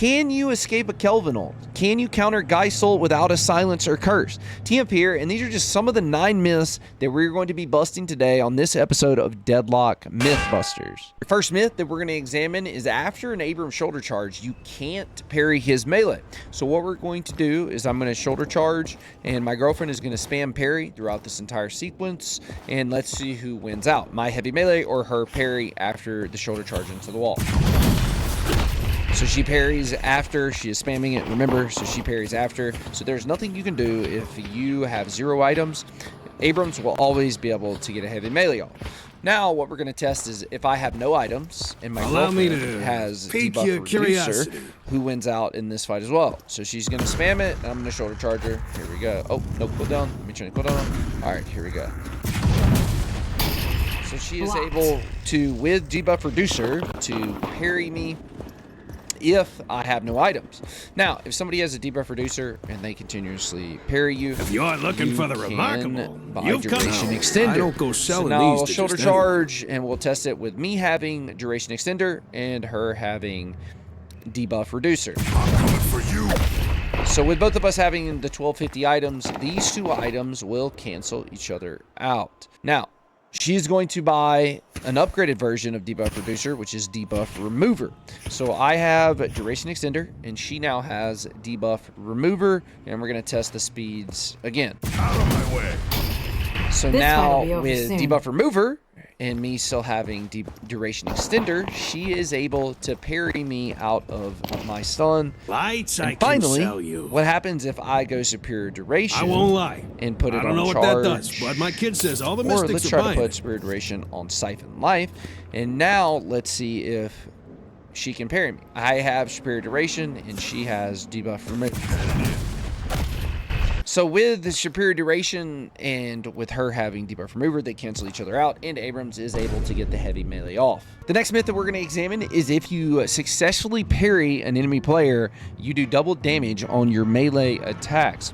Can you escape a Kelvin ult? Can you counter Geist ult without a silence or curse? THump here, and these are just some of the 9 myths that we're going to be busting today on this episode of Deadlock Mythbusters. The first myth that we're going to examine is after an Abram shoulder charge, you can't parry his melee. So what we're going to do is I'm going to shoulder charge, and my girlfriend is going to spam parry throughout this entire sequence, and let's see who wins out, my heavy melee or her parry after the shoulder charge into the wall. So she parries after, she is spamming it, remember, so she parries after. So there's nothing you can do if you have 0 items. Abrams will always be able to get a heavy melee off. Now what we're going to test is if I have no items and my girlfriend has debuff reducer, who wins out in this fight as well. So she's going to spam it, and I'm going to shoulder charge her. Here we go. Oh, no cooldown. Let me try to cooldown. All right, here we go. So she is able to, with debuff reducer, to parry me if I have no items. Now, if somebody has a debuff reducer and they continuously parry you, if you're looking for the remarkable, buy duration extender. I don't go selling so now these I'll shoulder charge, and we'll test it with me having duration extender and her having debuff reducer. I'm coming for you. So with both of us having the 1250 items, these 2 items will cancel each other out. Now, she's going to buy an upgraded version of debuff reducer, which is debuff remover. So I have duration extender, and she now has debuff remover, and we're going to test the speeds again. Out of my way. So now with debuff remover and me still having duration extender, she is able to parry me out of my stun. Lights, and I finally, can sell you. What happens if I go superior duration? I won't lie. And put it on charge. I don't know what that does, but my kid says all the mystics let's try to put superior duration on Siphon Life. And now let's see if she can parry me. I have superior duration and she has debuff remover. So with the superior duration and with her having debuff remover, they cancel each other out, and Abrams is able to get the heavy melee off. The next myth that we're going to examine is if you successfully parry an enemy player, you do double damage on your melee attacks.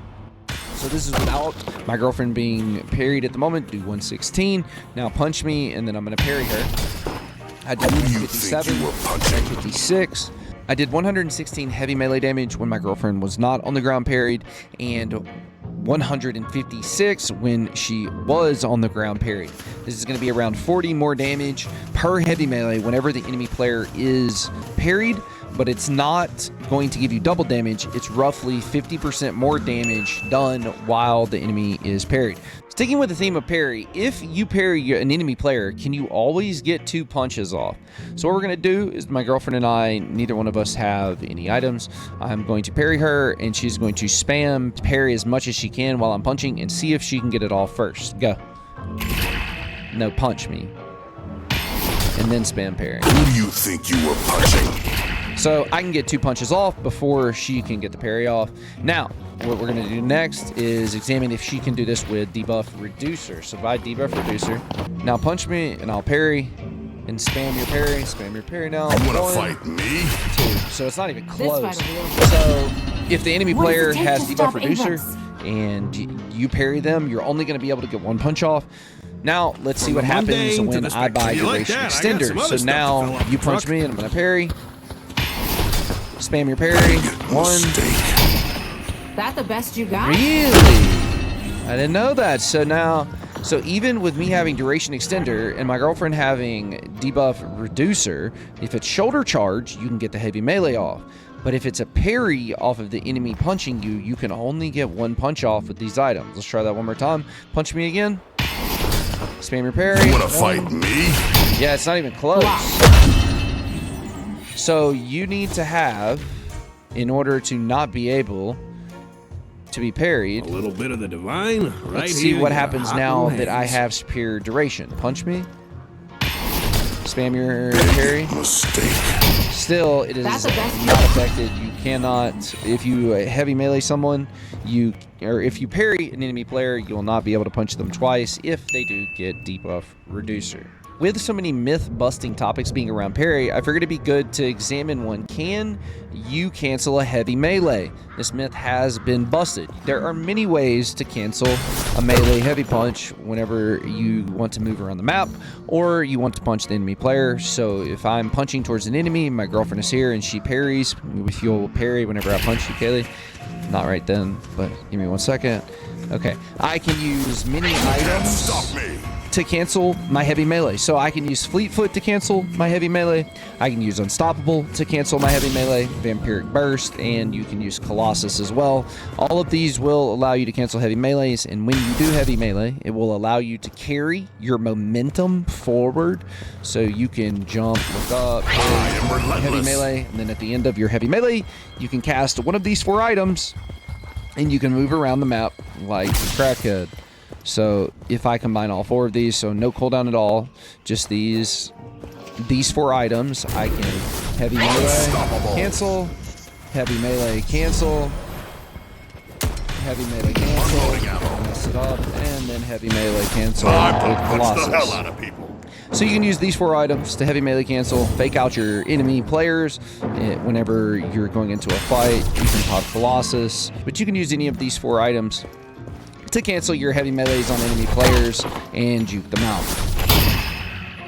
So this is without my girlfriend being parried at the moment. Do 116. Now punch me, and then I'm going to parry her. I did 157, 156. I did 116 heavy melee damage when my girlfriend was not on the ground parried, and 156 when she was on the ground parried. This is going to be around 40 more damage per heavy melee whenever the enemy player is parried, but it's not going to give you double damage. It's roughly 50% more damage done while the enemy is parried. Sticking with the theme of parry, if you parry an enemy player, can you always get 2 punches off? So what we're going to do is my girlfriend and I, neither one of us have any items. I'm going to parry her, and she's going to spam parry as much as she can while I'm punching and see if she can get it off first. Go. No, punch me. And then spam parry. Who do you think you were punching? So I can get 2 punches off before she can get the parry off. Now, what we're going to do next is examine if she can do this with debuff reducer. So buy debuff reducer. Now punch me, and I'll parry. And spam your parry. Spam your parry now. You want to fight me? 2. So it's not even close. So if the enemy player has debuff reducer and you parry them, you're only going to be able to get 1 punch off. Now, let's see what happens when I buy duration extender. So now you punch me, and I'm going to parry. Spam your parry. 1. That the best you got? Really? I didn't know that. So even with me having duration extender and my girlfriend having debuff reducer, if it's shoulder charge, you can get the heavy melee off. But if it's a parry off of the enemy punching you, you can only get 1 punch off with these items. Let's try that one more time. Punch me again. Spam your parry. You want to fight me? Yeah, it's not even close. So you need to have, in order to not be able to be parried, a little bit of the divine. Right. Let's see what happens now that I have superior duration. Punch me. Spam your parry. Mistake. Still, it is not affected. You cannot, if you heavy melee someone, if you parry an enemy player, you will not be able to punch them twice if they do get debuff reducer. With so many myth-busting topics being around parry, I figured it'd be good to examine one. Can you cancel a heavy melee? This myth has been busted. There are many ways to cancel a melee heavy punch whenever you want to move around the map or you want to punch the enemy player. So if I'm punching towards an enemy, my girlfriend is here and she parries, if you'll parry whenever I punch you, Kaylee. Not right then, but give me 1 second. Okay, I can use many items Stop me. to cancel my heavy melee. So I can use Fleet Foot to cancel my heavy melee. I can use Unstoppable to cancel my heavy melee, Vampiric Burst, and you can use Colossus as well. All of these will allow you to cancel heavy melees, and when you do heavy melee, it will allow you to carry your momentum forward. So you can jump, look up, heavy melee, and then at the end of your heavy melee, you can cast one of these 4 items, and you can move around the map like a crackhead. So if I combine all 4 of these, so no cooldown at all, just these 4 items, I can heavy melee, cancel, heavy melee, cancel, heavy melee, cancel, mess it up, and then heavy melee, cancel with Colossus. The hell out of people. So you can use these 4 items to heavy melee cancel, fake out your enemy players whenever you're going into a fight. You can pop Colossus, but you can use any of these 4 items to cancel your heavy melees on enemy players and juke them out.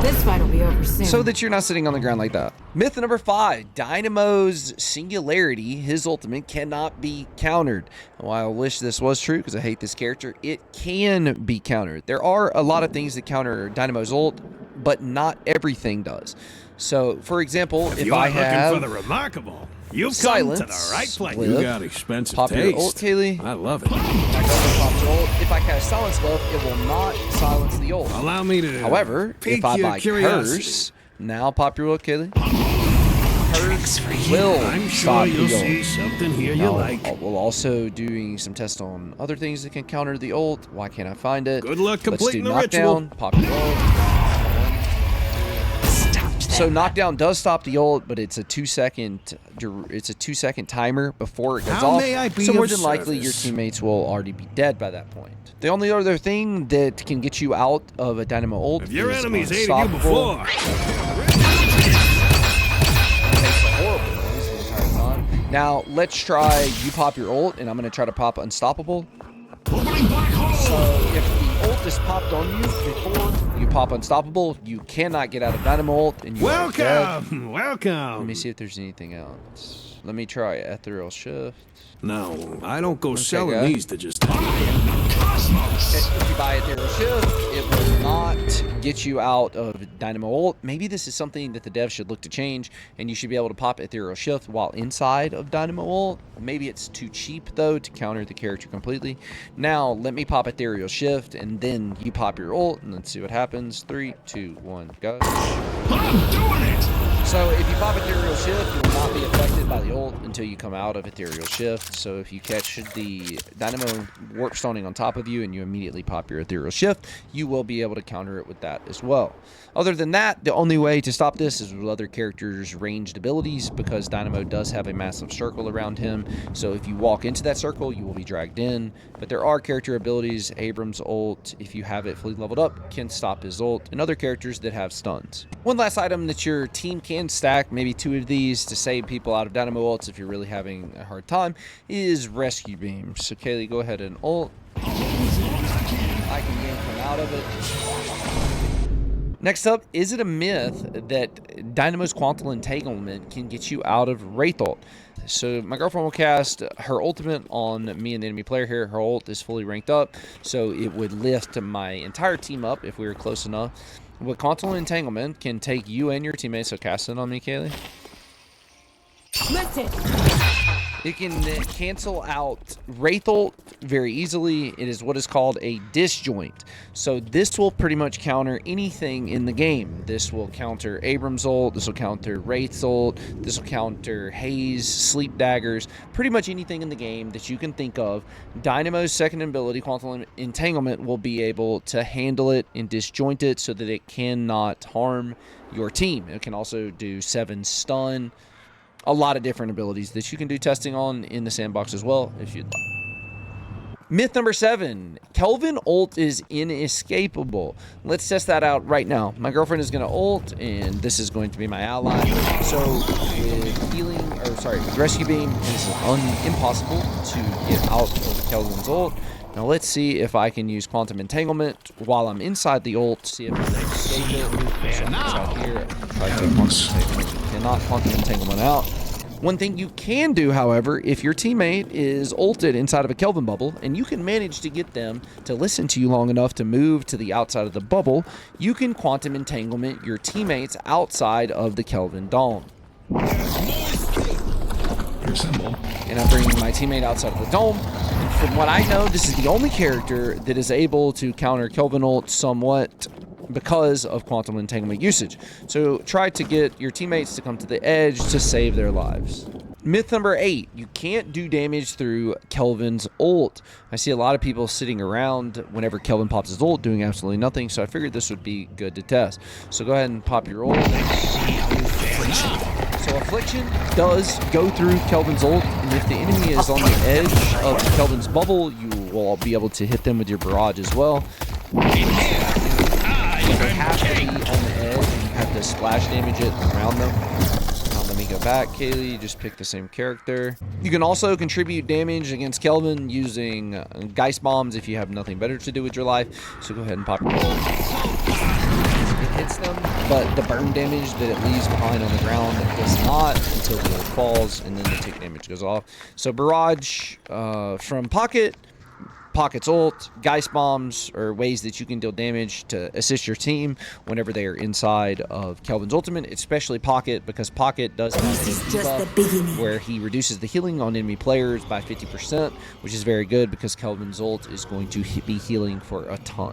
This fight will be over soon. So that you're not sitting on the ground like that. Myth number 5, Dynamo's singularity, his ultimate, cannot be countered. While I wish this was true because I hate this character, it can be countered. There are a lot of things that counter Dynamo's ult, but not everything does. So, for example, if I have looking for the remarkable, you've silence come to the right place. with You got expensive pop taste. your ult, Kaylee. I love it. I go for pop your ult. If I cast silence glove, it will not silence the ult. Allow me to. However, pique if I your buy curiosity. curse, now pop your ult, Kaylee. Curse will I'm sure stop you'll the ult. see something here you Now, like. we'll also doing some tests on other things that can counter the ult. Why can't I find it? Good luck Let's do completing the ritual. knockdown. Pop your ult. So knockdown does stop the ult, but it's a 2-second timer before it goes How off. may I be So more of than likely your service? teammates will already be dead by that point. The only other thing that can get you out of a Dynamo ult If your is enemies hated you Unstoppable. before, Makes a horrible noise the entire time. Now let's try you pop your ult, and I'm gonna try to pop Unstoppable. So if the ult is popped on you before you pop Unstoppable, you cannot get out of Dynamo ult, and you are dead. welcome, welcome. Let me see if there's anything else. Let me try Ethereal Shift. No, I don't go Okay, selling guy. these to just. If you buy Ethereal Shift, it will not get you out of Dynamo ult. Maybe this is something that the devs should look to change, and you should be able to pop Ethereal Shift while inside of Dynamo ult. Maybe it's too cheap, though, to counter the character completely. Now, let me pop Ethereal Shift, and then you pop your ult, and let's see what happens. 3, 2, 1, go. I'm doing it. So if you pop Ethereal Shift, you will not be affected by the ult until you come out of Ethereal Shift. So if you catch the Dynamo Warp Stoning on top of you and you immediately pop your Ethereal Shift, you will be able to counter it with that as well. Other than that, the only way to stop this is with other characters' ranged abilities, because Dynamo does have a massive circle around him. So if you walk into that circle, you will be dragged in. But there are character abilities. Abram's ult, if you have it fully leveled up, can stop his ult, and other characters that have stuns. One last item that your team can stack, maybe 2 of these to save people out of Dynamo ults if you're really having a hard time, is Rescue Beam. So Kaylee, go ahead and ult. I can yank him out of it. Next up, is it a myth that Dynamo's Quantal Entanglement can get you out of Wraith ult? So my girlfriend will cast her ultimate on me and the enemy player here. Her ult is fully ranked up, so it would lift my entire team up if we were close enough. But Quantal Entanglement can take you and your teammates, so cast it on me, Kaylee. Listen. It can cancel out Wraith ult very easily. It is what is called a disjoint. So this will pretty much counter anything in the game. This will counter Abram's ult. This will counter Wraith's ult. This will counter Haze, Sleep Daggers. Pretty much anything in the game that you can think of. Dynamo's second ability, Quantal Entanglement, will be able to handle it and disjoint it so that it cannot harm your team. It can also do 7 stun. A lot of different abilities that you can do testing on in the sandbox as well, if you'd like. Myth number 7, Kelvin ult is inescapable. Let's test that out right now. My girlfriend is going to ult, and this is going to be my ally. So with healing, or sorry, with rescue beam, it's impossible to get out of Kelvin's ult. Now let's see if I can use quantum entanglement while I'm inside the ult, see if I can escape it. So out here, try to take quantum entanglement. Cannot quantum entanglement out. One thing you can do, however, if your teammate is ulted inside of a Kelvin bubble and you can manage to get them to listen to you long enough to move to the outside of the bubble, you can quantum entanglement your teammates outside of the Kelvin dome. And I'm bringing my teammate outside of the dome. And from what I know, this is the only character that is able to counter Kelvin ult somewhat because of quantum entanglement usage. So try to get your teammates to come to the edge to save their lives. Myth number 8, you can't do damage through Kelvin's ult. I see a lot of people sitting around whenever Kelvin pops his ult doing absolutely nothing, so I figured this would be good to test. So go ahead and pop your ult. So Affliction does go through Kelvin's ult, and if the enemy is on the edge of Kelvin's bubble, you will be able to hit them with your barrage as well. They have to be on the edge, and you have to splash damage it around them. Let me go back, Kaylee, just pick the same character. You can also contribute damage against Kelvin using Geist Bombs if you have nothing better to do with your life. So go ahead and pop your ult. It hits them, but the burn damage that it leaves behind on the ground does not until the ult falls, and then the tick damage goes off. So Barrage from Pocket's ult, Geist Bombs are ways that you can deal damage to assist your team whenever they are inside of Kelvin's ultimate, especially Pocket, because Pocket does have a debuff where he reduces the healing on enemy players by 50%, which is very good because Kelvin's ult is going to be healing for a ton.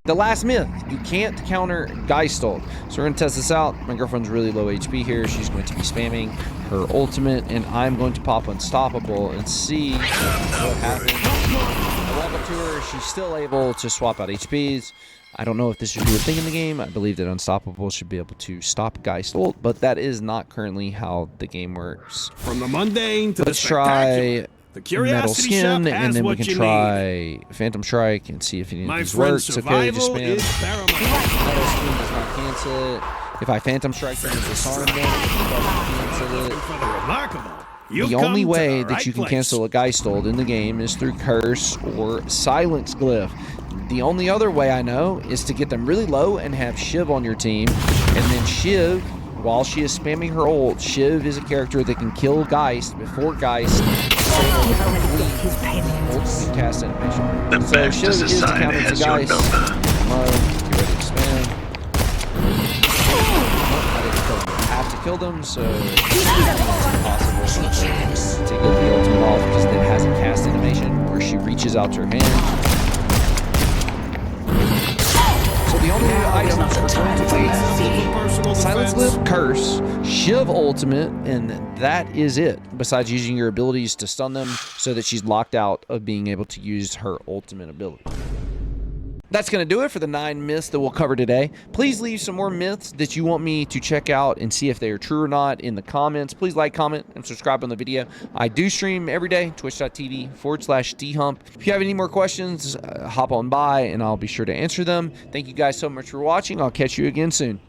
The last myth, you can't counter Geist ult. So we're going to test this out. My girlfriend's really low HP here. She's going to be spamming her ultimate, and I'm going to pop Unstoppable and see what happens. I walk up to her. She's still able to swap out HPs. I don't know if this should be a thing in the game. I believe that Unstoppable should be able to stop Geist ult, but that is not currently how the game works. From the mundane to Let's the try the Metal Skin, Shop and then we what can you try need. Phantom Strike and see if any of My these friend, work. So okay, just survival spam. is paramount. Metal Skin does not cancel it. If I Phantom Strike them and disarm them, it doesn't cancel it. For the remarkable, The only way that you can cancel a Geist ult in the game is through Curse or Silence Glyph. The only other way I know is to get them really low and have Shiv on your team, and then Shiv, while she is spamming her ult, Shiv is a character that can kill Geist before Geist ult cast animation. The So best Shiv is aside counter to has your Geist. number. Low, get ready to spam. I didn't kill them. I have to kill them, so it's impossible to get the ultimate off because it has a cast animation where she reaches out her hand. So the only items are going to be Silence Glyph, Curse, Shiv Ultimate, and that is it. Besides using your abilities to stun them so that she's locked out of being able to use her ultimate ability. That's going to do it for the 9 myths that we'll cover today. Please leave some more myths that you want me to check out and see if they are true or not in the comments. Please like, comment, and subscribe on the video. I do stream every day, twitch.tv/THump. If you have any more questions, hop on by and I'll be sure to answer them. Thank you guys so much for watching. I'll catch you again soon.